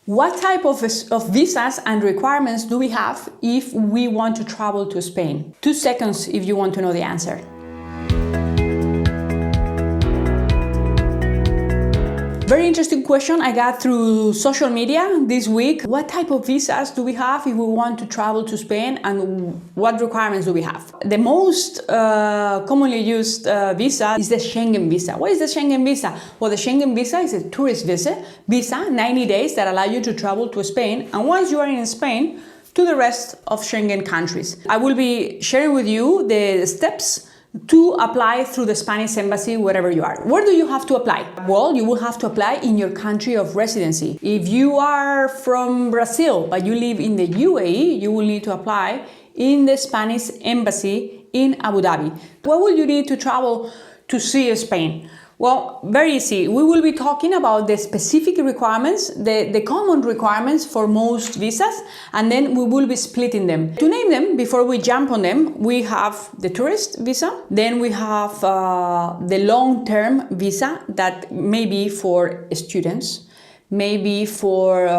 What type of visas and requirements do we have if we want to travel to Spain? 2 seconds if you want to know the answer. Very interesting question I got through social media this week. What type of visas do we have if we want to travel to Spain, and what requirements do we have? The most commonly used visa is the Schengen visa. What is the Schengen visa? Well, the Schengen visa is a tourist visa, 90 days that allow you to travel to Spain, and once you are in Spain, to the rest of Schengen countries. I will be sharing with you the steps to apply through the Spanish embassy wherever you are. Where do you have to apply? Well, you will have to apply in your country of residency. If you are from Brazil but you live in the UAE, you will need to apply in the Spanish embassy in Abu Dhabi. What will you need to travel to see Spain? Well, very easy. We will be talking about the specific requirements, the common requirements for most visas, and then we will be splitting them. To name them, before we jump on them, we have the tourist visa, then we have the long-term visa that may be for students, maybe for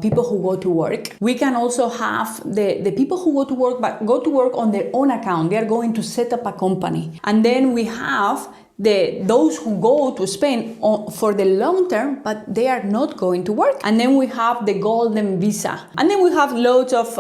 people who go to work. We can also have the people who go to work, but go to work on their own account. They are going to set up a company. And then we have those who go to Spain for the long term, but they are not going to work. And then we have the golden visa. And then we have loads of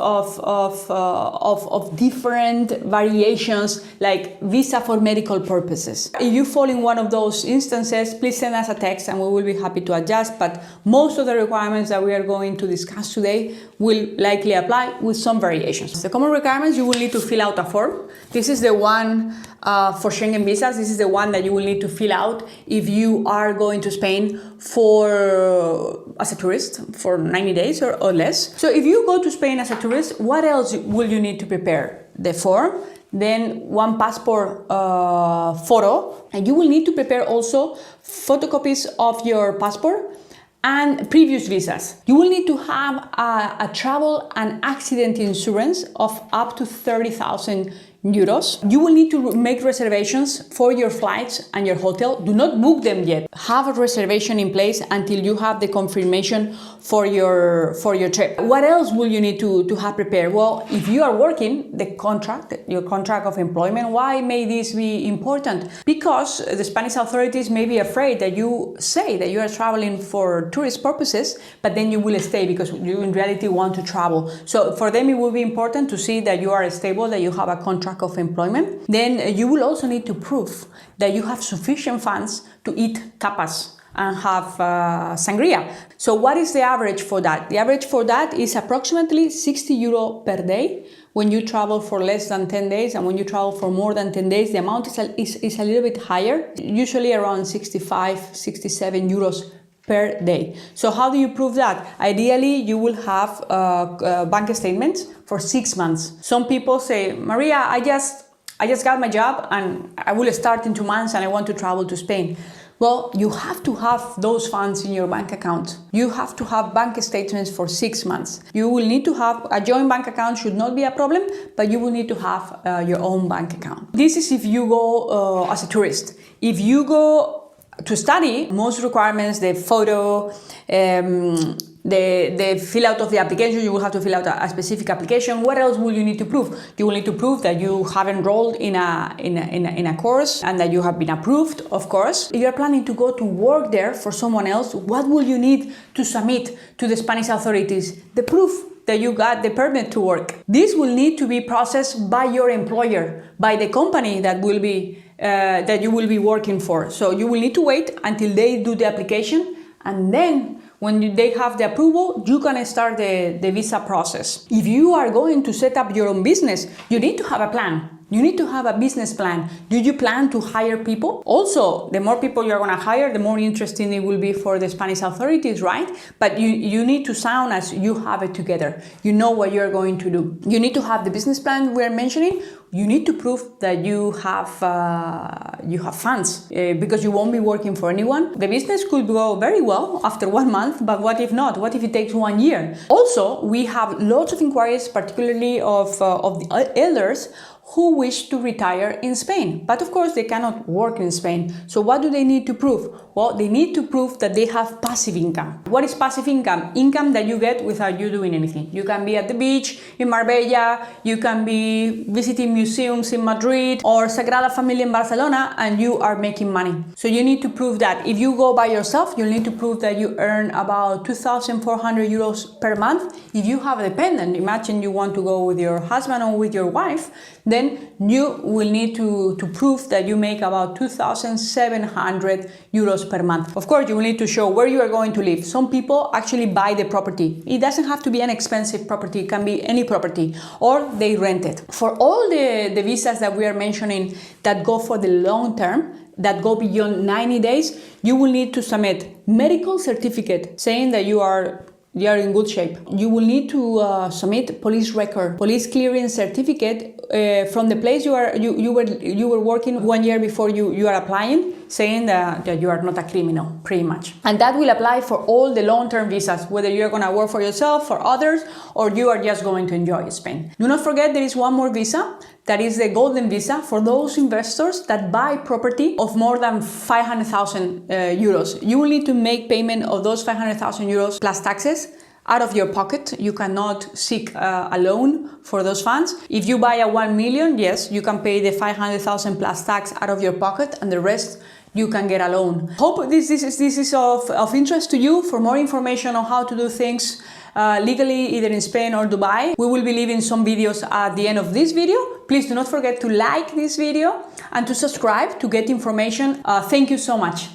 different variations, like visa for medical purposes. If you fall in one of those instances, please send us a text and we will be happy to adjust. But most of the requirements that we are going to discuss today will likely apply with some variations. The common requirements, you will need to fill out a form. This is the one for Schengen visas. This is the one that you will need to fill out if you are going to Spain as a tourist for 90 days or less. So if you go to Spain as a tourist, what else will you need to prepare? The form, then one passport photo, and you will need to prepare also photocopies of your passport and previous visas. You will need to have a travel and accident insurance of up to 30,000 euros. You will need to make reservations for your flights and your hotel. Do not book them yet. Have a reservation in place until you have the confirmation for your trip. What else will you need to have prepared? Well, if you are working, your contract of employment. Why may this be important? Because the Spanish authorities may be afraid that you say that you are traveling for tourist purposes, but then you will stay because you in reality want to travel. So for them, it will be important to see that you are stable, that you have a contract of employment. Then you will also need to prove that you have sufficient funds to eat tapas and have sangria. So what is the average for that? The average for that is approximately 60 euro per day when you travel for less than 10 days, and when you travel for more than 10 days, the amount is a little bit higher, usually around 65, 67 euros per day. So how do you prove that? Ideally, you will have bank statements for 6 months. Some people say, Maria, I just got my job and I will start in 2 months and I want to travel to Spain. Well, you have to have those funds in your bank account. You have to have bank statements for 6 months. You will need to have a joint bank account, should not be a problem, but you will need to have your own bank account. This is if you go as a tourist. If you go to study, most requirements, the photo, the fill out of the application, you will have to fill out a specific application. What else will you need to prove? You will need to prove that you have enrolled in a course and that you have been approved, of course. If you're planning to go to work there for someone else, what will you need to submit to the Spanish authorities? The proof that you got the permit to work. This will need to be processed by your employer, by the company that you will be working for. So you will need to wait until they do the application, and then when they have the approval, you can start the visa process. If you are going to set up your own business, you need to have a plan. You need to have a business plan. Do you plan to hire people? Also, the more people you're going to hire, the more interesting it will be for the Spanish authorities, right? But you need to sound as you have it together. You know what you're going to do. You need to have the business plan we're mentioning. You need to prove that you have funds because you won't be working for anyone. The business could go very well after 1 month, but what if not? What if it takes 1 year? Also, we have lots of inquiries, particularly of the elders who wish to retire in Spain. But of course, they cannot work in Spain. So what do they need to prove? Well, they need to prove that they have passive income. What is passive income? Income that you get without you doing anything. You can be at the beach in Marbella, you can be visiting museums in Madrid or Sagrada Familia in Barcelona, and you are making money. So you need to prove that. If you go by yourself, you'll need to prove that you earn about 2,400 euros per month. If you have a dependent, imagine you want to go with your husband or with your wife, then you will need to prove that you make about 2,700 euros per month. Of course, you will need to show where you are going to live. Some people actually buy the property. It doesn't have to be an expensive property, it can be any property, or they rent it. For all the visas that we are mentioning that go for the long term, that go beyond 90 days, you will need to submit medical certificate saying that you are in good shape. You will need to submit police record, police clearance certificate from the place you were working 1 year before you are applying, saying that you are not a criminal, pretty much. And that will apply for all the long-term visas, whether you're going to work for yourself, for others, or you are just going to enjoy Spain. Do not forget there is one more visa. That is the golden visa for those investors that buy property of more than 500,000 euros. You will need to make payment of those 500,000 euros plus taxes out of your pocket. You cannot seek a loan for those funds. If you buy a 1 million, yes, you can pay the 500,000 plus tax out of your pocket, and the rest you can get a loan. Hope this is of interest to you. For more information on how to do things legally, either in Spain or Dubai, we will be leaving some videos at the end of this video. Please do not forget to like this video and to subscribe to get information. Thank you so much.